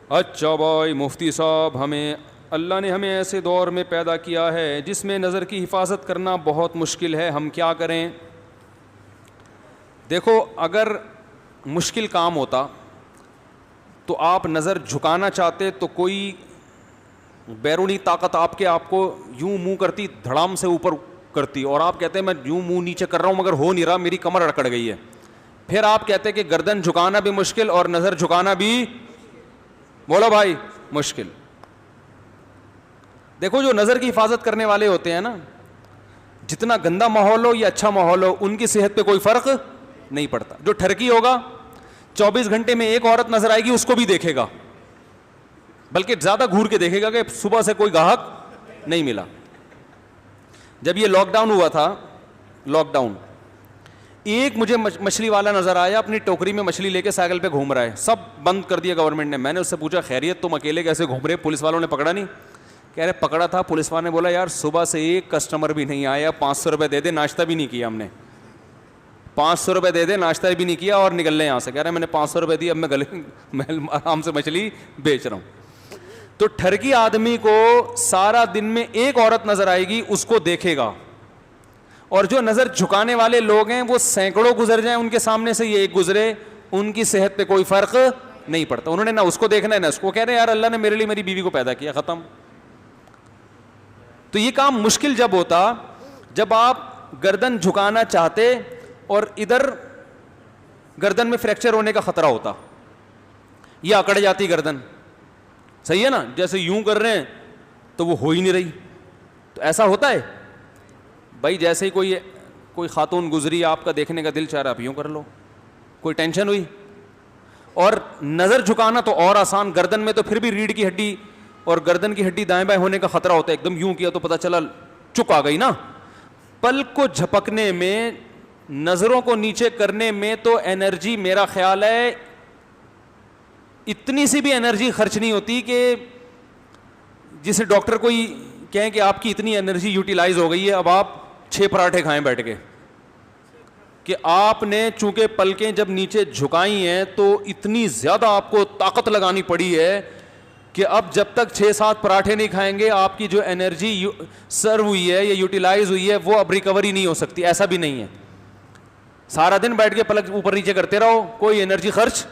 اچھا بھائی مفتی صاحب، اللہ نے ہمیں ایسے دور میں پیدا کیا ہے جس میں نظر کی حفاظت کرنا بہت مشکل ہے، ہم کیا کریں؟ دیکھو، اگر مشکل کام ہوتا تو آپ نظر جھکانا چاہتے تو کوئی بیرونی طاقت آپ کو یوں منہ کرتی، دھڑام سے اوپر کرتی، اور آپ کہتے ہیں میں یوں منہ نیچے کر رہا ہوں مگر ہو نہیں رہا، میری کمر اکڑ گئی ہے. پھر آپ کہتے کہ گردن جھکانا بھی مشکل اور نظر جھکانا بھی، بولو بھائی، مشکل. دیکھو، جو نظر کی حفاظت کرنے والے ہوتے ہیں نا، جتنا گندا ماحول ہو یا اچھا ماحول ہو، ان کی صحت پہ کوئی فرق نہیں پڑتا. جو ٹھرکی ہوگا 24 گھنٹے میں ایک عورت نظر آئے گی، اس کو بھی دیکھے گا، بلکہ زیادہ گھور کے دیکھے گا کہ صبح سے کوئی گاہک نہیں ملا. جب یہ لاک ڈاؤن ہوا تھا، لاک ڈاؤن، ایک مجھے مچھلی والا نظر آیا، اپنی ٹوکری میں مچھلی لے کے سائیکل پہ گھوم رہا ہے. سب بند کر دیا گورنمنٹ نے. میں نے اس سے پوچھا خیریت، تم اکیلے کیسے گھوم رہے؟ پولیس والوں نے پکڑا نہیں؟ کہہ رہے پکڑا تھا. پولیس والوں نے بولا یار صبح سے ایک کسٹمر بھی نہیں آیا، 500 روپے دے دے، ناشتہ بھی نہیں کیا ہم نے، 500 روپے دے دے، ناشتہ بھی نہیں کیا اور نکل لیں یہاں سے. کہہ رہے میں نے 500 روپے دی، اب میں گلے میں آرام سے مچھلی بیچ رہا ہوں. تو ٹھرکی آدمی کو سارا دن میں ایک عورت نظر آئے گی، اس کو دیکھے گا. اور جو نظر جھکانے والے لوگ ہیں وہ سینکڑوں گزر جائیں ان کے سامنے سے، یہ ایک گزرے، ان کی صحت پہ کوئی فرق نہیں پڑتا. انہوں نے نہ اس کو دیکھنا ہے نہ اس کو. کہہ رہے یار اللہ نے میرے لیے میری بیوی کو پیدا کیا، ختم. تو یہ کام مشکل جب ہوتا جب آپ گردن جھکانا چاہتے اور ادھر گردن میں فریکچر ہونے کا خطرہ ہوتا، یہ اکڑ جاتی گردن. صحیح ہے نا؟ جیسے یوں کر رہے ہیں تو وہ ہو ہی نہیں رہی. تو ایسا ہوتا ہے بھائی، جیسے ہی کوئی خاتون گزری، آپ کا دیکھنے کا دل چاہ رہا، آپ یوں کر لو، کوئی ٹینشن ہوئی. اور نظر جھکانا تو اور آسان. گردن میں تو پھر بھی ریڑھ کی ہڈی اور گردن کی ہڈی دائیں بائیں ہونے کا خطرہ ہوتا ہے. ایک دم یوں کیا تو پتہ چلا چک آ گئی نا. پلک کو جھپکنے میں، نظروں کو نیچے کرنے میں تو انرجی، میرا خیال ہے اتنی سی بھی انرجی خرچ نہیں ہوتی کہ جسے ڈاکٹر کوئی کہیں کہ آپ کی اتنی انرجی یوٹیلائز ہو گئی ہے، اب آپ 6 پراٹھے کھائیں بیٹھ کے. کہ آپ نے چونکہ پلکیں جب نیچے جھکائی ہیں تو اتنی زیادہ آپ کو طاقت لگانی پڑی ہے کہ اب جب تک 6-7 پراٹھے نہیں کھائیں گے، آپ کی جو انرجی سرو ہوئی ہے یا یوٹیلائز ہوئی ہے وہ اب ریکوری نہیں ہو سکتی. ایسا بھی نہیں ہے. سارا دن بیٹھ کے پلک اوپر نیچے کرتے رہو، کوئی انرجی خرچ،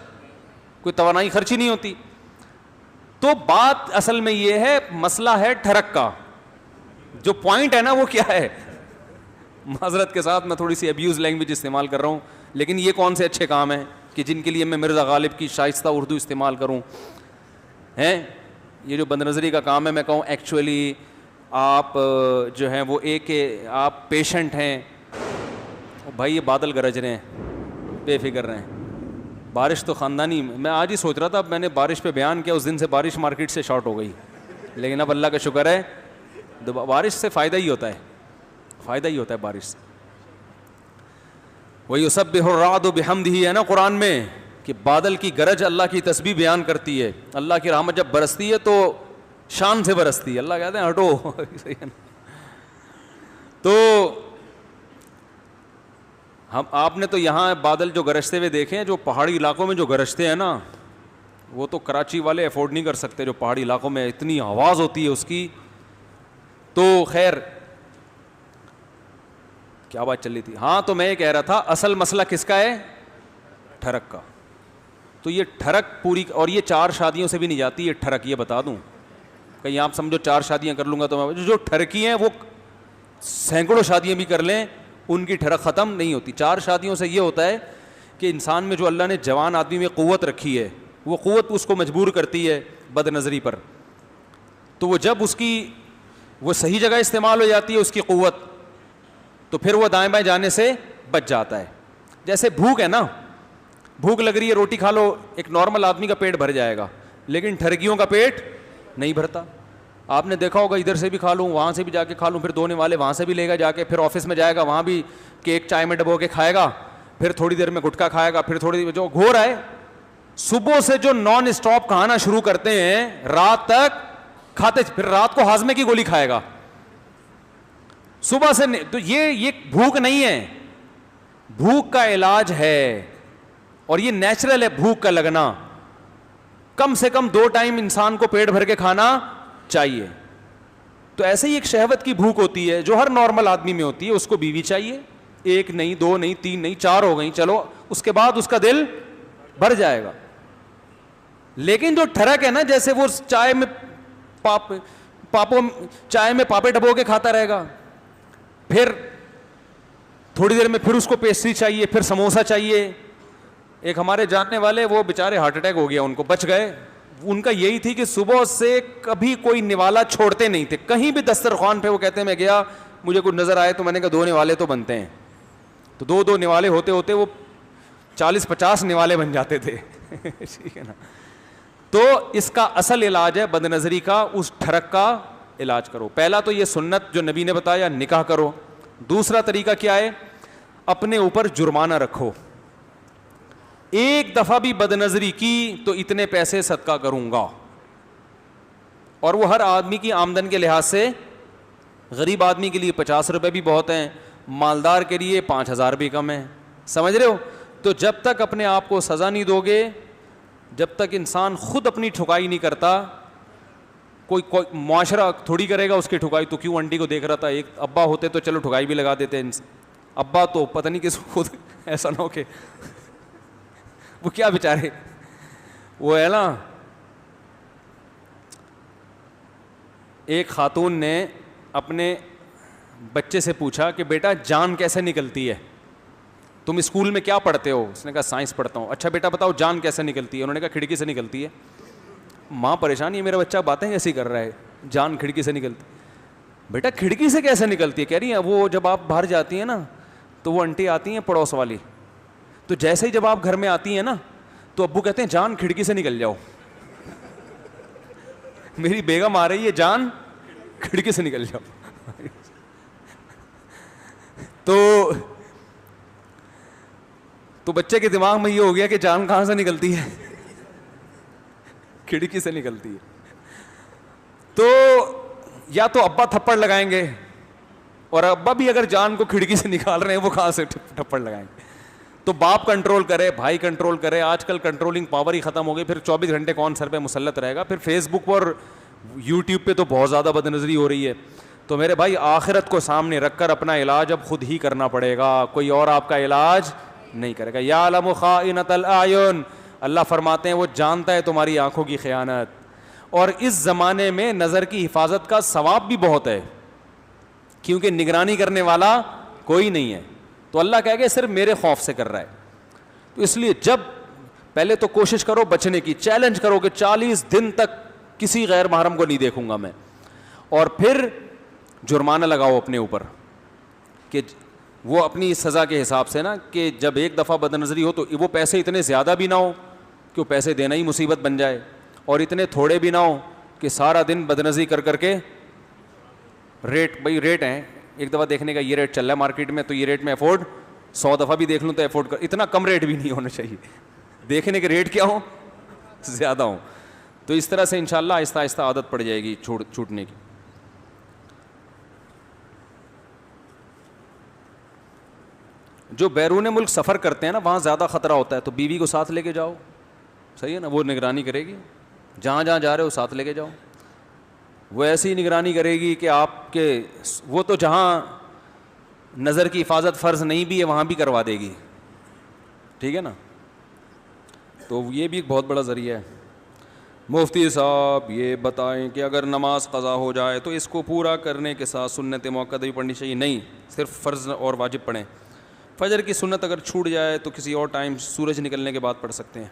کوئی توانائی خرچ ہی نہیں ہوتی. تو بات اصل میں یہ ہے، مسئلہ ہے ٹھرک کا. جو پوائنٹ ہے نا وہ کیا ہے؟ معذرت کے ساتھ میں تھوڑی سی ابیوز لینگویج استعمال کر رہا ہوں، لیکن یہ کون سے اچھے کام ہیں کہ جن کے لیے میں مرزا غالب کی شائستہ اردو استعمال کروں؟ ہیں یہ جو بد نظری کا کام ہے، میں کہوں ایکچولی آپ جو ہیں وہ آپ پیشنٹ ہیں. بھائی یہ بادل گرج رہے ہیں، بے فکر رہے ہیں. بارش تو خاندانی، میں آج ہی سوچ رہا تھا، میں نے بارش پہ بیان کیا، اس دن سے بارش مارکیٹ سے شارٹ ہو گئی. لیکن اب اللہ کا شکر ہے، بارش سے فائدہ ہی ہوتا ہے، فائدہ ہی ہوتا ہے بارش سے. وَيُسَبِّحُ الرَّعْدُ بِحَمْدِهِ ہے نا قرآن میں، کہ بادل کی گرج اللہ کی تسبیح بیان کرتی ہے. اللہ کی رحمت جب برستی ہے تو شان سے برستی ہے. اللہ کہتے ہیں ہٹو. تو آپ نے تو یہاں بادل جو گرجتے ہوئے دیکھے ہیں، جو پہاڑی علاقوں میں جو گرجتے ہیں نا، وہ تو کراچی والے افورڈ نہیں کر سکتے. جو پہاڑی علاقوں میں اتنی آواز ہوتی ہے اس کی. تو خیر کیا بات چل رہی تھی؟ ہاں، تو میں یہ کہہ رہا تھا اصل مسئلہ کس کا ہے؟ ٹھرک کا. تو یہ ٹھرک پوری، اور یہ 4 شادیوں سے بھی نہیں جاتی یہ ٹھرک. یہ بتا دوں، کہیں آپ سمجھو 4 شادیاں کر لوں گا تو جو ٹھرکی ہیں وہ سینکڑوں شادیاں بھی کر لیں، ان کی ٹھرک ختم نہیں ہوتی. 4 شادیوں سے یہ ہوتا ہے کہ انسان میں جو اللہ نے جوان آدمی میں قوت رکھی ہے، وہ قوت اس کو مجبور کرتی ہے بد نظری پر. تو وہ جب اس کی وہ صحیح جگہ استعمال ہو جاتی ہے اس کی قوت، تو پھر وہ دائیں بائیں جانے سے بچ جاتا ہے. جیسے بھوک ہے نا، بھوک لگ رہی ہے، روٹی کھا لو، ایک نارمل آدمی کا پیٹ بھر جائے گا، لیکن ٹھرکیوں کا پیٹ نہیں بھرتا. آپ نے دیکھا ہوگا، ادھر سے بھی کھا لوں، وہاں سے بھی جا کے کھا لوں، پھر دھونے والے وہاں سے بھی لے گا جا کے، پھر آفس میں جائے گا، وہاں بھی کیک چائے میں ڈبو کے کھائے گا، پھر تھوڑی دیر میں گٹکا کھائے گا، پھر تھوڑی دیر جو گھور ہے. صبح سے جو نان اسٹاپ کھانا شروع کرتے ہیں، رات تک کھاتے، پھر رات کو ہاضمے کی گولی کھائے گا صبح سے. تو یہ بھوک نہیں ہے، بھوک کا علاج ہے، اور یہ نیچرل ہے بھوک کا لگنا. کم سے کم 2 ٹائم انسان کو پیٹ بھر کے کھانا چاہیے. تو ایسے ہی ایک شہوت کی بھوک ہوتی ہے جو ہر نارمل آدمی میں ہوتی ہے. اس کو بیوی چاہیے, 1 نہیں 2 نہیں 3 نہیں 4 ہو گئی, چلو اس کے بعد اس کا دل بھر جائے گا. لیکن جو ٹھڑک ہے نا, جیسے وہ چائے میں چائے میں پاپے ڈبو کے کھاتا رہے گا, پھر تھوڑی دیر میں پھر اس کو پیسٹری چاہیے, پھر سموسا چاہیے. ایک ہمارے جاننے والے, وہ بیچارے ہارٹ اٹیک ہو گیا ان کو, بچ گئے. ان کا یہی تھی کہ صبح سے کبھی کوئی نوالا چھوڑتے نہیں تھے, کہیں بھی دسترخوان پہ وہ کہتے ہیں میں گیا مجھے کچھ نظر آئے تو میں نے کہا 2 نوالے تو بنتے ہیں. تو 2 نوالے ہوتے ہوتے وہ 40-50 نوالے بن جاتے تھے. ٹھیک ہے نا. تو اس کا اصل علاج ہے بد نظری کا, اس ٹھڑک کا علاج کرو. پہلا تو یہ سنت جو نبی نے بتایا, نکاح کرو. دوسرا طریقہ کیا ہے, اپنے اوپر جرمانہ رکھو. ایک دفعہ بھی بد نظری کی تو اتنے پیسے صدقہ کروں گا. اور وہ ہر آدمی کی آمدن کے لحاظ سے, غریب آدمی کے لیے 50 روپے بھی بہت ہیں, مالدار کے لیے 5000 بھی کم ہیں. سمجھ رہے ہو. تو جب تک اپنے آپ کو سزا نہیں دو گے, جب تک انسان خود اپنی ٹھکائی نہیں کرتا, کوئی معاشرہ تھوڑی کرے گا اس کی ٹھکائی. تو کیوں آنٹی کو دیکھ رہا تھا, ایک ابا ہوتے تو چلو ٹھکائی بھی لگا دیتے. ابا تو پتہ نہیں کس خود ایسا نہ ہو کہ وہ کیا بیچارے, وہ ہے نا. ایک خاتون نے اپنے بچے سے پوچھا کہ بیٹا جان کیسے نکلتی ہے, تم اسکول میں کیا پڑھتے ہو؟ اس نے کہا سائنس پڑھتا ہوں. اچھا بیٹا بتاؤ جان کیسے نکلتی ہے؟ انہوں نے کہا کھڑکی سے نکلتی ہے. ماں پریشان, یہ میرا بچہ باتیں کیسی کر رہا ہے, جان کھڑکی سے نکلتی. بیٹا کھڑکی سے کیسے نکلتی ہے؟ کہہ رہی ہیں وہ جب آپ باہر جاتی ہیں نا تو وہ آنٹی آتی ہیں پڑوس والی, تو جیسے ہی جب آپ گھر میں آتی ہیں نا تو ابو کہتے ہیں جان کھڑکی سے نکل جاؤ. میری بیگم آ رہی ہے, جان کھڑکی سے نکل جاؤ. تو بچے کے دماغ میں یہ ہو گیا کہ جان کہاں سے نکلتی ہے, کھڑکی سے نکلتی ہے. تو یا تو ابا تھپڑ لگائیں گے, اور ابا بھی اگر جان کو کھڑکی سے نکال رہے ہیں وہ کہاں سے تھپڑ لگائیں گے. تو باپ کنٹرول کرے, بھائی کنٹرول کرے. آج کل کنٹرولنگ پاور ہی ختم ہو گئی. پھر 24 گھنٹے کون سر پہ مسلط رہے گا. پھر فیس بک اور یوٹیوب پہ تو بہت زیادہ بد نظری ہو رہی ہے. تو میرے بھائی آخرت کو سامنے رکھ کر اپنا علاج اب خود ہی کرنا پڑے گا, کوئی اور آپ کا علاج نہیں کرے گا. یعلم خائنۃ الاعین, اللہ فرماتے ہیں وہ جانتا ہے تمہاری آنکھوں کی خیانت. اور اس زمانے میں نظر کی حفاظت کا ثواب بھی بہت ہے, کیونکہ نگرانی کرنے والا کوئی نہیں ہے. تو اللہ کہے گا صرف میرے خوف سے کر رہا ہے. تو اس لیے جب پہلے تو کوشش کرو بچنے کی, چیلنج کرو کہ 40 دن تک کسی غیر محرم کو نہیں دیکھوں گا میں. اور پھر جرمانہ لگاؤ اپنے اوپر کہ وہ اپنی سزا کے حساب سے نا, کہ جب ایک دفعہ بد نظری ہو تو وہ پیسے اتنے زیادہ بھی نہ ہو کہ وہ پیسے دینا ہی مصیبت بن جائے, اور اتنے تھوڑے بھی نہ ہو کہ سارا دن بد نظری کر کر کے ریٹ, بھائی ریٹ ہیں ایک دفعہ دیکھنے کا یہ ریٹ چل رہا ہے مارکیٹ میں, تو یہ ریٹ میں افورڈ 100 دفعہ بھی دیکھ لوں تو افورڈ کر. اتنا کم ریٹ بھی نہیں ہونا چاہیے, دیکھنے کے ریٹ کیا ہوں زیادہ ہوں. تو اس طرح سے انشاءاللہ آہستہ آہستہ عادت پڑ جائے گی چھوٹنے کی. جو بیرون ملک سفر کرتے ہیں نا وہاں زیادہ خطرہ ہوتا ہے, تو بیوی کو ساتھ لے کے جاؤ, صحیح ہے نا, وہ نگرانی کرے گی. جہاں جہاں جا رہے ہو ساتھ لے کے جاؤ, وہ ایسی نگرانی کرے گی کہ آپ کے, وہ تو جہاں نظر کی حفاظت فرض نہیں بھی ہے وہاں بھی کروا دے گی. ٹھیک ہے نا. تو یہ بھی ایک بہت بڑا ذریعہ ہے. مفتی صاحب یہ بتائیں کہ اگر نماز قضا ہو جائے تو اس کو پورا کرنے کے ساتھ سنت موقع بھی پڑھنی چاہیے؟ نہیں, صرف فرض اور واجب پڑھیں. فجر کی سنت اگر چھوٹ جائے تو کسی اور ٹائم سورج نکلنے کے بعد پڑھ سکتے ہیں.